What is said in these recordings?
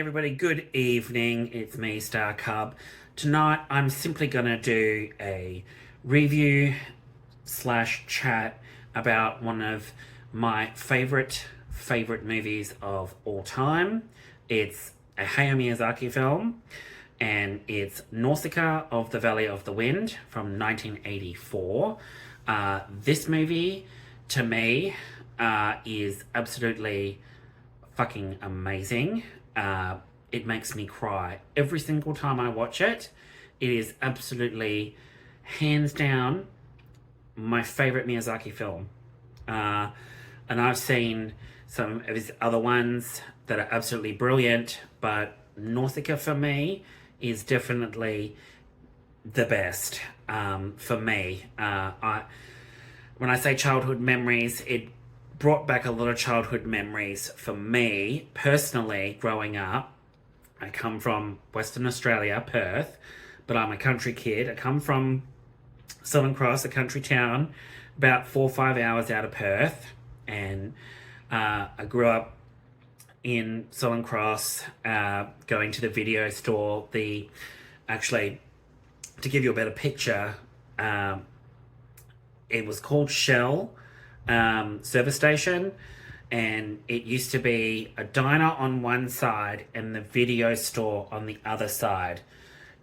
everybody, good evening. It's me, Star Cub. Tonight I'm simply gonna do a review slash chat about one of my favorite movies of all time. It's a Hayao Miyazaki film, and it's Nausicaa of the Valley of the Wind from 1984. This movie, to me, is absolutely fucking amazing. It makes me cry every single time I watch it. It is absolutely, hands down, my favorite Miyazaki film. And I've seen some of his other ones that are absolutely brilliant, but Nausicaa for me is definitely the best for me. When I say childhood memories, it brought back a lot of childhood memories for me personally. Growing up, I come from Western Australia, Perth, but I'm a country kid. I come from Southern Cross, a country town about 4 or 5 hours out of Perth, and I grew up in Southern Cross, going to the video store. Actually, to give you a better picture, it was called Shell service station, and it used to be a diner on one side and the video store on the other side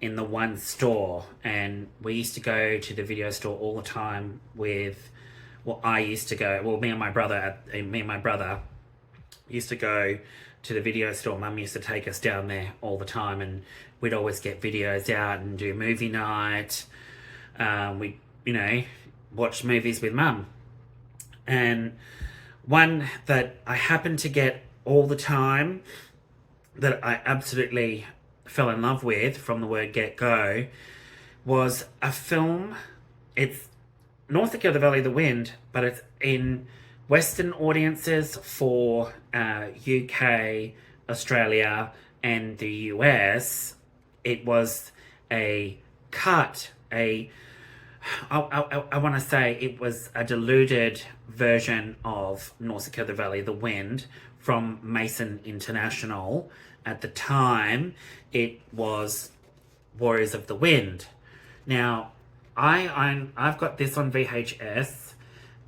in the one store. And we used to go to the video store all the time with, I used to go, me and my brother used to go to the video store. Mum used to take us down there all the time, and we'd always get videos out and do movie night. We watch movies with Mum. And one that I happened to get all the time, that I absolutely fell in love with from the word get-go, was a film. It's Nausicaa of the Valley of the Wind, but it's in Western audiences for UK, Australia, and the US. It was I want to say it was a diluted version of Nausicaa of the Valley of the Wind from Mason International. At the time, it was Warriors of the Wind. Now, I've got this on VHS.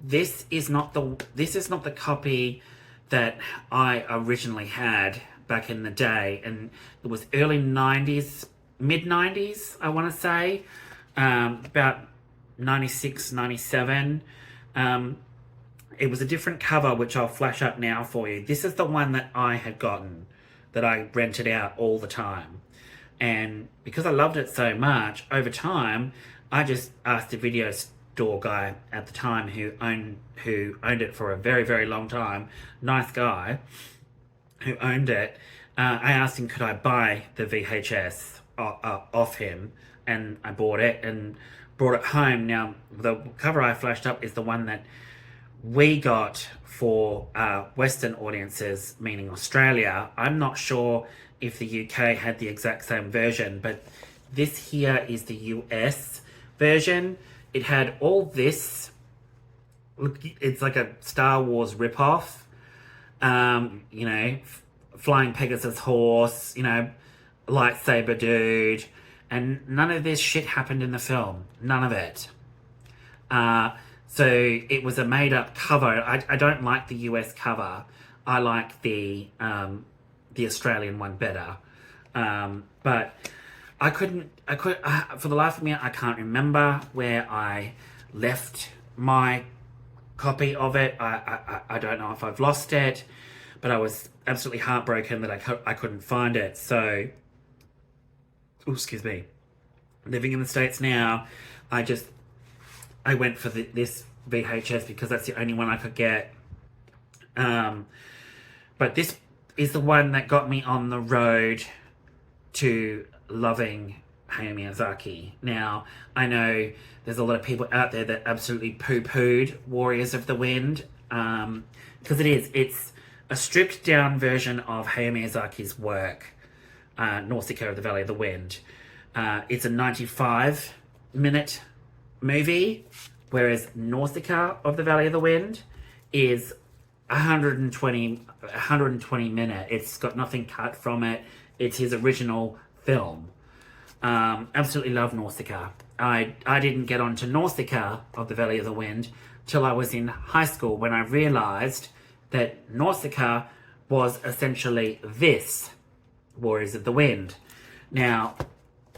This is not the copy that I originally had back in the day, and it was early 90s, mid 90s, I want to say, about 96, 97. It was a different cover, which I'll flash up now for you. This is the one that I had gotten, that I rented out all the time. And because I loved it so much, over time, I just asked the video store guy at the time who owned it for a very, very long time, nice guy who owned it. I asked him, could I buy the VHS off him? And I bought it and brought it home. Now, the cover I flashed up is the one that we got for Western audiences, meaning Australia. I'm not sure if the UK had the exact same version, but this here is the US version. It had all this. Look, it's like a Star Wars ripoff. Flying Pegasus horse, lightsaber dude. And none of this shit happened in the film. None of it. So it was a made-up cover. I don't like the US cover. I like the Australian one better. But for the life of me, I can't remember where I left my copy of it. I don't know if I've lost it, but I was absolutely heartbroken that I couldn't find it. So, excuse me, living in the States now, I went for this VHS because that's the only one I could get. But this is the one that got me on the road to loving Hayao Miyazaki. Now, I know there's a lot of people out there that absolutely poo-pooed Warriors of the Wind, because it's a stripped down version of Hayao Miyazaki's work, Nausicaa of the Valley of the Wind. It's a 95-minute movie, whereas Nausicaa of the Valley of the Wind is 120 minute. It's got nothing cut from it. It's his original film. Absolutely love Nausicaa. I didn't get onto Nausicaa of the Valley of the Wind till I was in high school, when I realised that Nausicaa was essentially this, Warriors of the Wind. Now,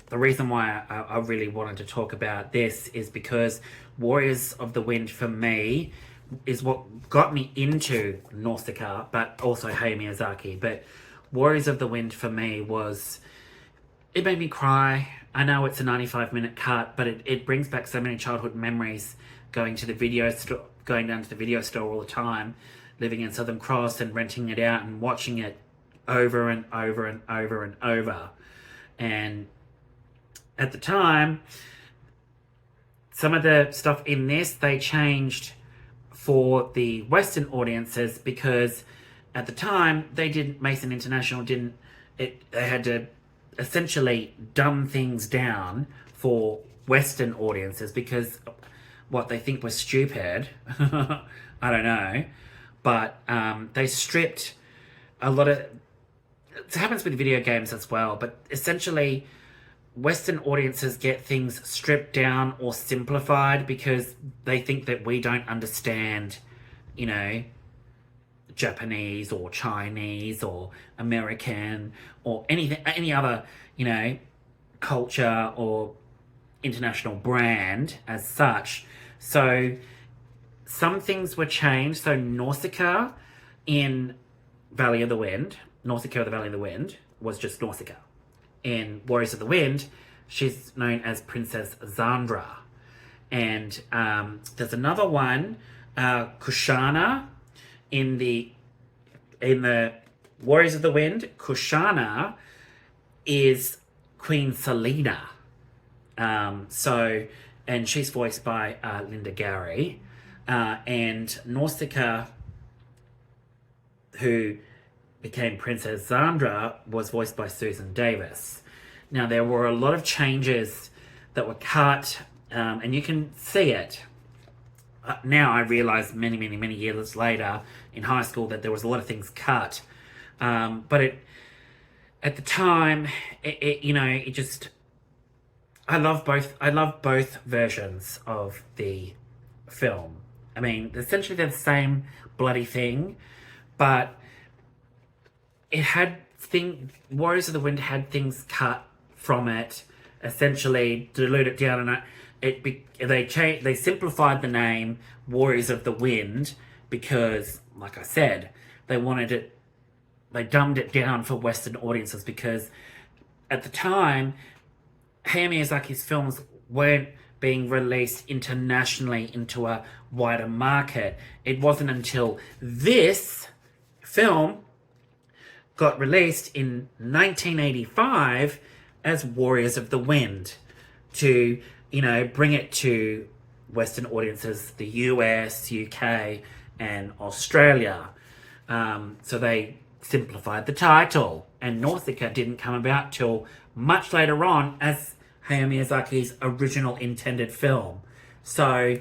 the reason why I really wanted to talk about this is because Warriors of the Wind, for me, is what got me into Nausicaa, but also Hayao Miyazaki. But Warriors of the Wind, for me, it made me cry. I know it's a 95-minute cut, but it brings back so many childhood memories, going down to the video store all the time, living in Southern Cross and renting it out and watching it over and over and over and over. And at the time, some of the stuff in this, they changed for the Western audiences, because at the time, Mason International they had to essentially dumb things down for Western audiences, because what they think was stupid, I don't know, but they stripped a lot of, it happens with video games as well, but essentially Western audiences get things stripped down or simplified because they think that we don't understand, Japanese or Chinese or American or any other, culture or international brand as such. So some things were changed. So Nausicaa in Valley of the Wind, Nausicaa of the Valley of the Wind, was just Nausicaa. In Warriors of the Wind, she's known as Princess Zandra. And there's another one, Kushana. In the Warriors of the Wind, Kushana is Queen Selena. And she's voiced by Linda Gary. And Nausicaa, who became Princess Zandra, was voiced by Susan Davis. Now, there were a lot of changes that were cut, and you can see it. Now I realise many years later in high school that there was a lot of things cut. But at the time, it just, I love both versions of the film. I mean, essentially they're the same bloody thing, but Warriors of the Wind had things cut from it, essentially dilute it down, and they simplified the name Warriors of the Wind because, like I said, they dumbed it down for Western audiences, because at the time, Hayao Miyazaki's films weren't being released internationally into a wider market. It wasn't until this film got released in 1985 as Warriors of the Wind to, bring it to Western audiences, the US, UK, and Australia. So they simplified the title, and Nausicaa didn't come about till much later on as Hayao Miyazaki's original intended film. So,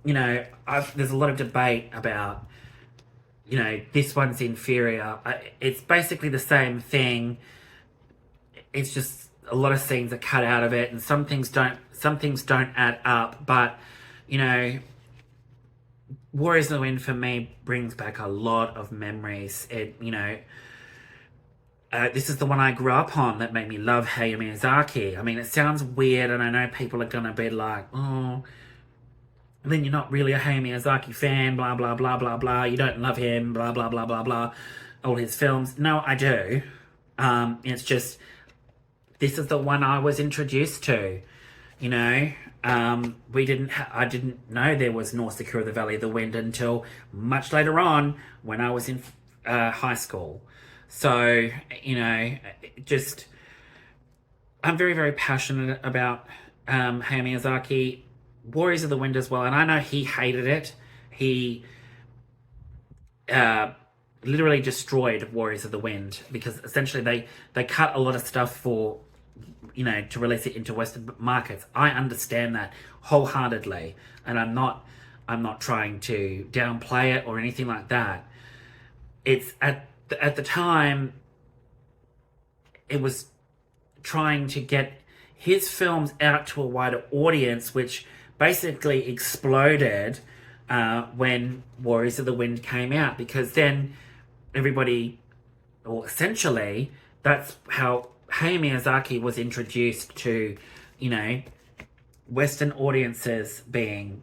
there's a lot of debate about, this one's inferior. It's basically the same thing. It's just a lot of scenes are cut out of it, and some things don't add up. But, Warriors of the Wind for me brings back a lot of memories. This is the one I grew up on that made me love Hayao Miyazaki. I mean, it sounds weird, and I know people are going to be like, oh, then you're not really a Hayao Miyazaki fan, blah, blah, blah, blah, blah. You don't love him, blah, blah, blah, blah, blah. All his films. No, I do. It's just, this is the one I was introduced to, I didn't know there was Nausicaa of the Valley of the Wind until much later on when I was in high school. So, I'm very, very passionate about Hayao Miyazaki, Warriors of the Wind as well, and I know he hated it. He literally destroyed Warriors of the Wind because essentially they cut a lot of stuff for, to release it into Western markets. I understand that wholeheartedly, and I'm not trying to downplay it or anything like that. It's at the time, it was trying to get his films out to a wider audience, which basically exploded when Warriors of the Wind came out, because then everybody, or essentially, that's how Hayao Miyazaki was introduced to, Western audiences, being,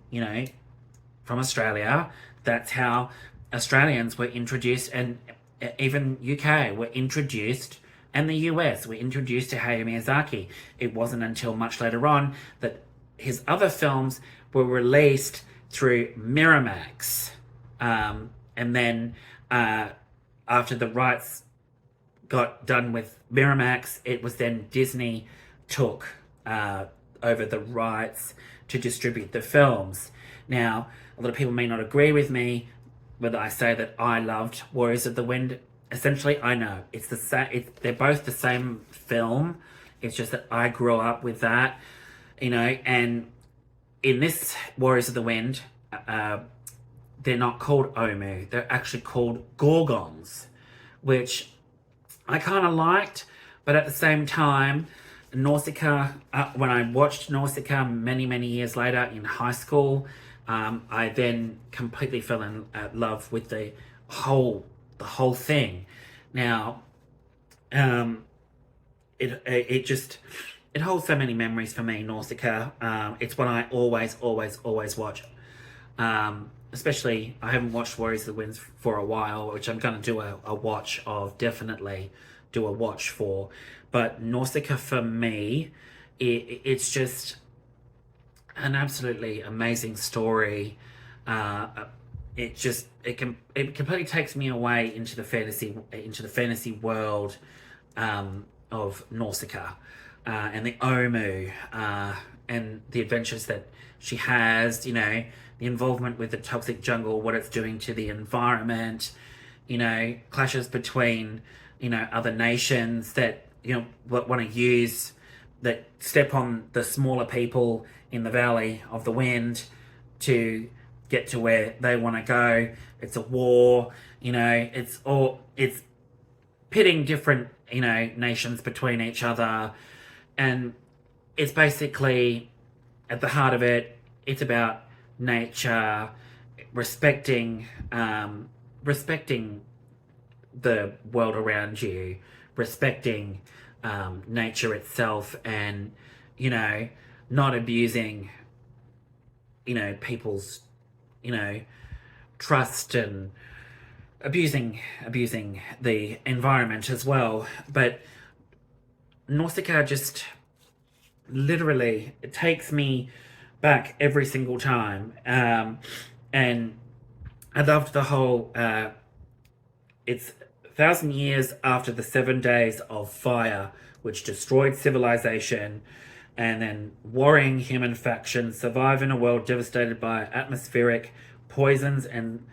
from Australia. That's how Australians were introduced, and even UK were introduced, and the US were introduced to Hayao Miyazaki. It wasn't until much later on that his other films were released through Miramax. And then after the rights got done with Miramax, it was then Disney took over the rights to distribute the films. Now, a lot of people may not agree with me whether I say that I loved Warriors of the Wind. Essentially, I know it's the same. They're both the same film. It's just that I grew up with that, And in this Warriors of the Wind, they're not called ohmu. They're actually called gorgons, which I kind of liked, but at the same time, Nausicaa, when I watched Nausicaa many, many years later in high school, I then completely fell in love with the whole thing. Now, it holds so many memories for me, Nausicaa. It's one I always watch. Especially, I haven't watched Warriors of the Winds for a while, which I'm going to do a watch of, definitely do a watch for. But Nausicaa, for me, it's just an absolutely amazing story. It completely takes me away into the fantasy world of Nausicaa, and the ohmu, and the adventures that she has, the involvement with the toxic jungle, what it's doing to the environment, clashes between, other nations that, want to use, that step on the smaller people in the Valley of the Wind to get to where they want to go. It's a war, it's pitting different, nations between each other. And it's basically, at the heart of it, it's about nature, respecting the world around you, respecting nature itself, and not abusing people's trust, and abusing the environment as well. But Nausicaa just literally, it takes me back every single time, and I loved the whole it's 1,000 years after the 7 days of fire which destroyed civilization, and then warring human factions survive in a world devastated by atmospheric poisons and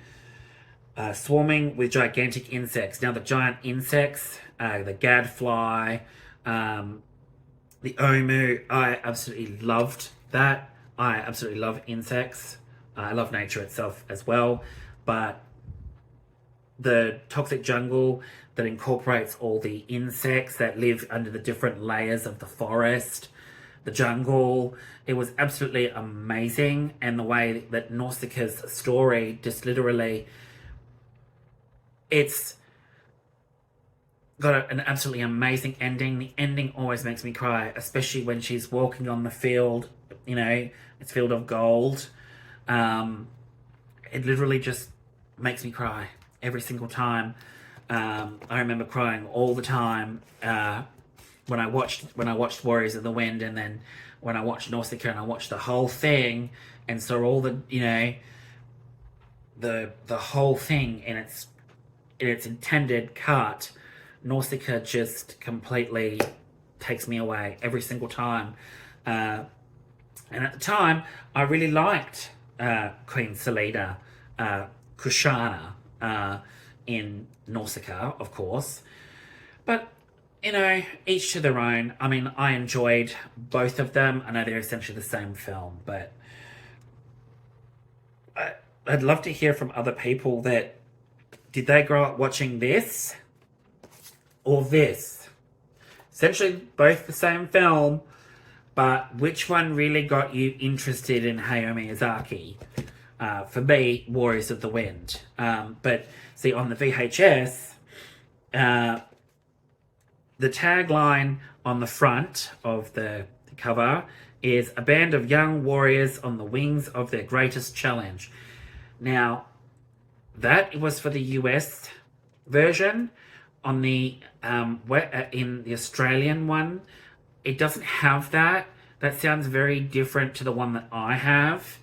swarming with gigantic insects. Now, the giant insects, the gadfly, the ohmu, I absolutely loved that. I absolutely love insects. I love nature itself as well. But the toxic jungle that incorporates all the insects that live under the different layers of the forest, the jungle, it was absolutely amazing. And the way that Nausicaa's story just literally, it's got an absolutely amazing ending. The ending always makes me cry, especially when she's walking on the field, it's field of gold. It literally just makes me cry every single time. I remember crying all the time when I watched Warriors of the Wind, and then when I watched Nausicaa, and I watched the whole thing and saw all the the whole thing in its intended cut. Nausicaa just completely takes me away every single time. And at the time, I really liked Queen Selida, Kushana, in Nausicaa, of course. But, each to their own. I mean, I enjoyed both of them. I know they're essentially the same film, but I'd love to hear from other people that, did they grow up watching this or this? essentially both the same film, but which one really got you interested in Hayao Miyazaki? For me, Warriors of the Wind. But see, on the VHS, the tagline on the front of the cover is "A band of young warriors on the wings of their greatest challenge." Now, that was for the US version. On the in the Australian one, it doesn't have that. That sounds very different to the one that I have.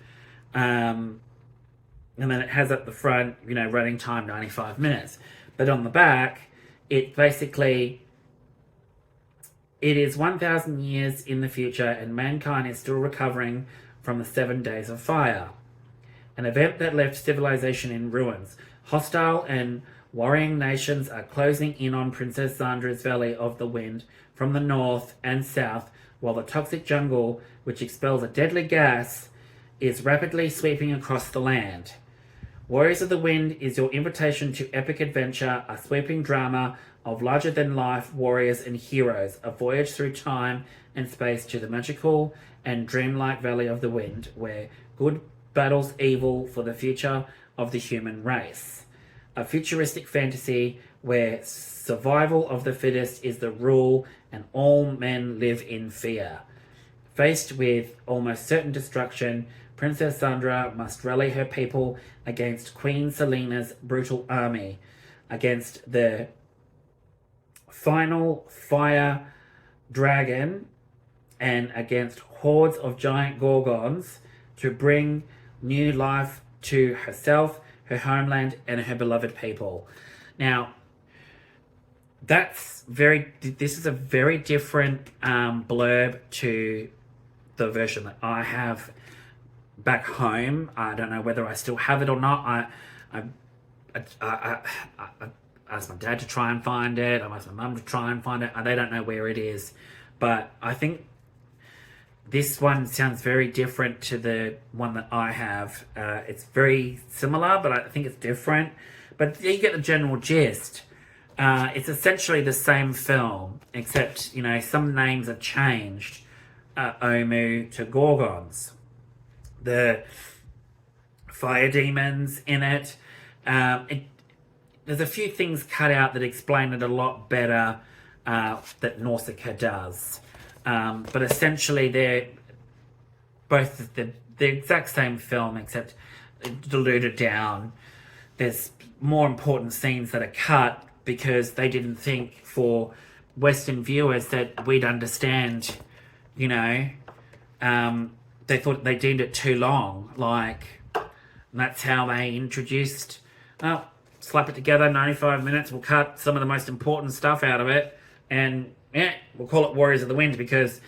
And then it has at the front, running time 95 minutes. But on the back, it basically, it is 1,000 years in the future and mankind is still recovering from the 7 days of fire. An event that left civilization in ruins. Hostile and warring nations are closing in on Princess Nausicaä's Valley of the Wind from the north and south, while the toxic jungle, which expels a deadly gas, is rapidly sweeping across the land. Warriors of the Wind is your invitation to epic adventure, a sweeping drama of larger-than-life warriors and heroes, a voyage through time and space to the magical and dreamlike Valley of the Wind, where good battles evil for the future of the human race. A futuristic fantasy where survival of the fittest is the rule and all men live in fear. Faced with almost certain destruction, Princess Nausicaä must rally her people against Queen Selena's brutal army, against the final fire dragon, and against hordes of giant gorgons to bring new life to herself, her homeland, and her beloved people. Now, this is a very different blurb to the version that I have back home. I don't know whether I still have it or not. I asked my dad to try and find it. I asked my mum to try and find it. They don't know where it is. But I think this one sounds very different to the one that I have. It's very similar, but I think it's different. But you get the general gist. It's essentially the same film, except, some names are changed. Ohmu to Gorgons. The fire demons in it. There's a few things cut out that explain it a lot better that Nausicaa does. But essentially they're both the exact same film, except diluted down. There's more important scenes that are cut because they didn't think for Western viewers that we'd understand, they thought they deemed it too long, and that's how they introduced, slap it together, 95 minutes, we'll cut some of the most important stuff out of it, and we'll call it Warriors of the Wind because,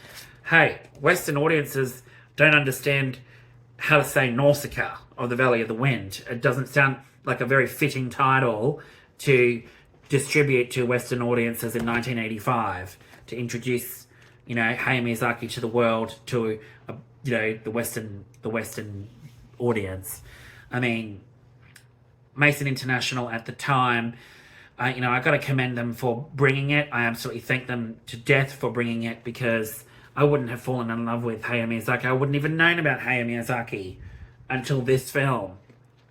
hey, Western audiences don't understand how to say Nausicaa of the Valley of the Wind. It doesn't sound like a very fitting title to distribute to Western audiences in 1985 to introduce, Hayao Miyazaki to the world, to the Western audience. I mean, Mason International at the time, I got to commend them for bringing it. I absolutely thank them to death for bringing it because I wouldn't have fallen in love with Hayao Miyazaki. I wouldn't even known about Hayao Miyazaki until this film.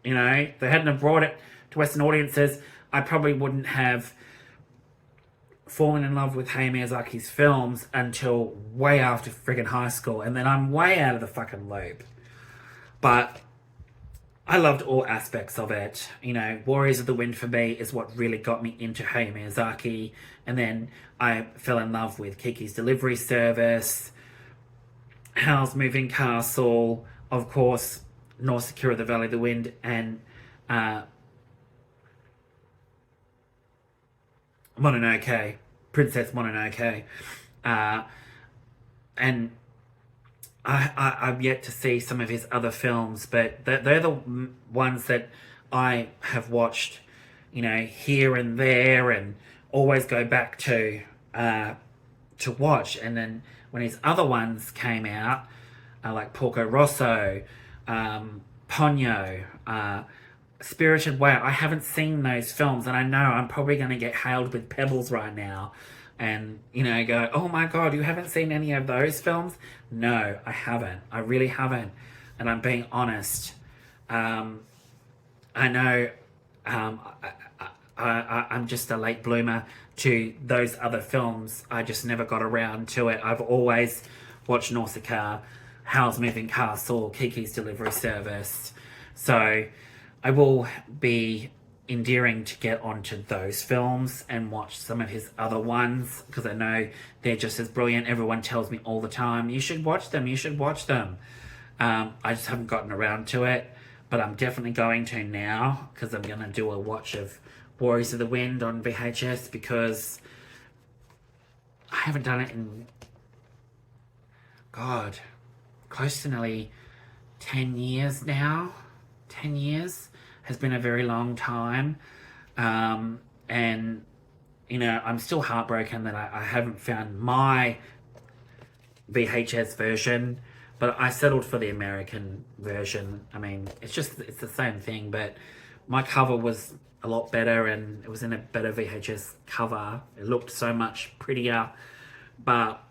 If they hadn't have brought it to Western audiences, I probably wouldn't have fallen in love with Hayao Miyazaki's films until way after friggin' high school, and then I'm way out of the fucking loop. But I loved all aspects of it. Warriors of the Wind for me is what really got me into Hayao Miyazaki, and then I fell in love with Kiki's Delivery Service, Howl's Moving Castle, of course, Nausicaa of the Valley of the Wind, and Mononoke, Princess Mononoke, and I've yet to see some of his other films, but they're the ones that I have watched, here and there, and always go back to watch. And then when his other ones came out, like Porco Rosso, Ponyo, Spirited Away, I haven't seen those films, and I know I'm probably going to get hailed with pebbles right now, and, you know, go, oh my God, you haven't seen any of those films? No, I haven't. I really haven't. And I'm being honest. I know I'm just a late bloomer to those other films. I just never got around to it. I've always watched Nausicaa, Howl's Moving Castle, Kiki's Delivery Service. So I will be endearing to get onto those films and watch some of his other ones, because I know they're just as brilliant. Everyone tells me all the time, you should watch them, you should watch them. I just haven't gotten around to it, but I'm definitely going to now, because I'm going to do a watch of Warriors of the Wind on VHS, because I haven't done it in, God, close to nearly 10 years now. 10 years has been a very long time. And, you know, I'm still heartbroken that I haven't found my VHS version, but I settled for the American version. I mean, it's the same thing, but my cover was a lot better, and it was in a better VHS cover. It looked so much prettier. But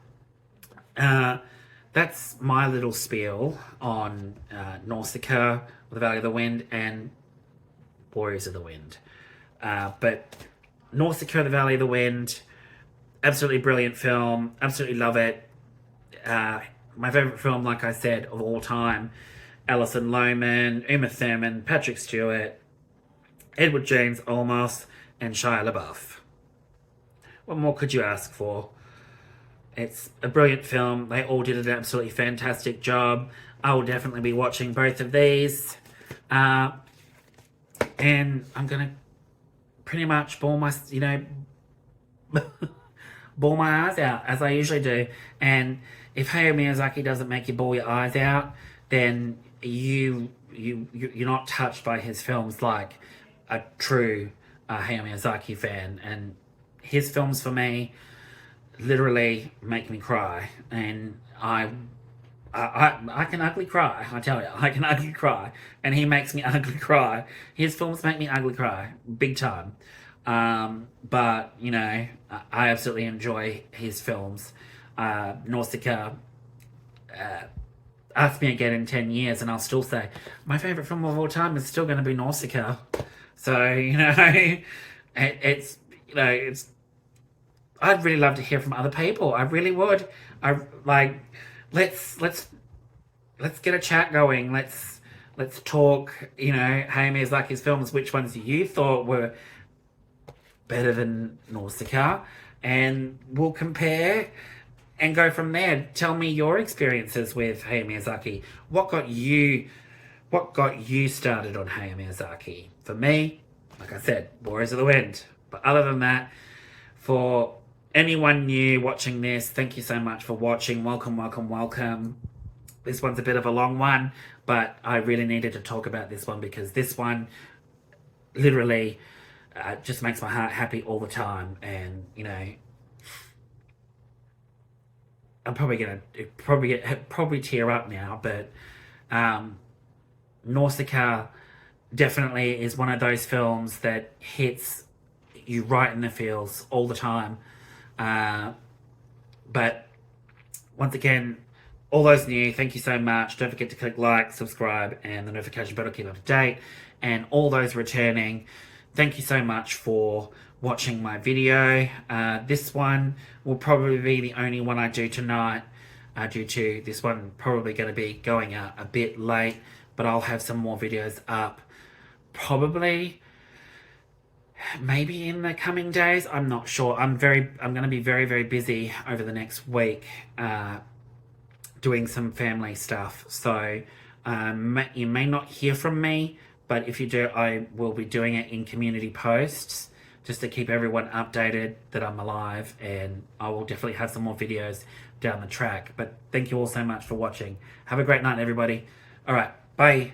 that's my little spiel on Nausicaa, The Valley of the Wind, and Warriors of the Wind. But Nausicaa, The Valley of the Wind, absolutely brilliant film. Absolutely love it. My favourite film, like I said, of all time. Alison Lohman, Uma Thurman, Patrick Stewart, Edward James Olmos, and Shia LaBeouf. What more could you ask for? It's a brilliant film. They all did an absolutely fantastic job. I will definitely be watching both of these. And I'm going to pretty much bawl my eyes out, as I usually do. And if Hayao Miyazaki doesn't make you bawl your eyes out, then you're not touched by his films like a true Hayao Miyazaki fan. And his films, for me, literally make me cry. And I can ugly cry, I tell you. I can ugly cry. And he makes me ugly cry. His films make me ugly cry. Big time. But, you know, I absolutely enjoy his films. Nausicaa, ask me again in 10 years and I'll still say, my favourite film of all time is still going to be Nausicaa. So, you know, it's, you know, it's, I'd really love to hear from other people. I really would. Let's get a chat going. Let's talk, you know, Hayao Miyazaki's films, which ones you thought were better than Nausicaa, and we'll compare and go from there. Tell me your experiences with Hayao Miyazaki. What got you started on Hayao Miyazaki? For me, like I said, Warriors of the Wind. But other than that, for anyone new watching this, thank you so much for watching. Welcome, welcome, welcome. This one's a bit of a long one, but I really needed to talk about this one, because this one literally just makes my heart happy all the time. And, you know, I'm probably gonna probably tear up now, but Nausicaa definitely is one of those films that hits you right in the feels all the time. But once again, all those new, thank you so much. Don't forget to click like, subscribe, and the notification bell to keep up to date. And all those returning, thank you so much for watching my video. This one will probably be the only one I do tonight, due to this one probably going to be going out a bit late, but I'll have some more videos up probably maybe in the coming days. I'm not sure. I'm going to be very, very busy over the next week doing some family stuff. So you may not hear from me, but if you do, I will be doing it in community posts just to keep everyone updated that I'm alive, and I will definitely have some more videos down the track. But thank you all so much for watching. Have a great night, everybody. All right, bye.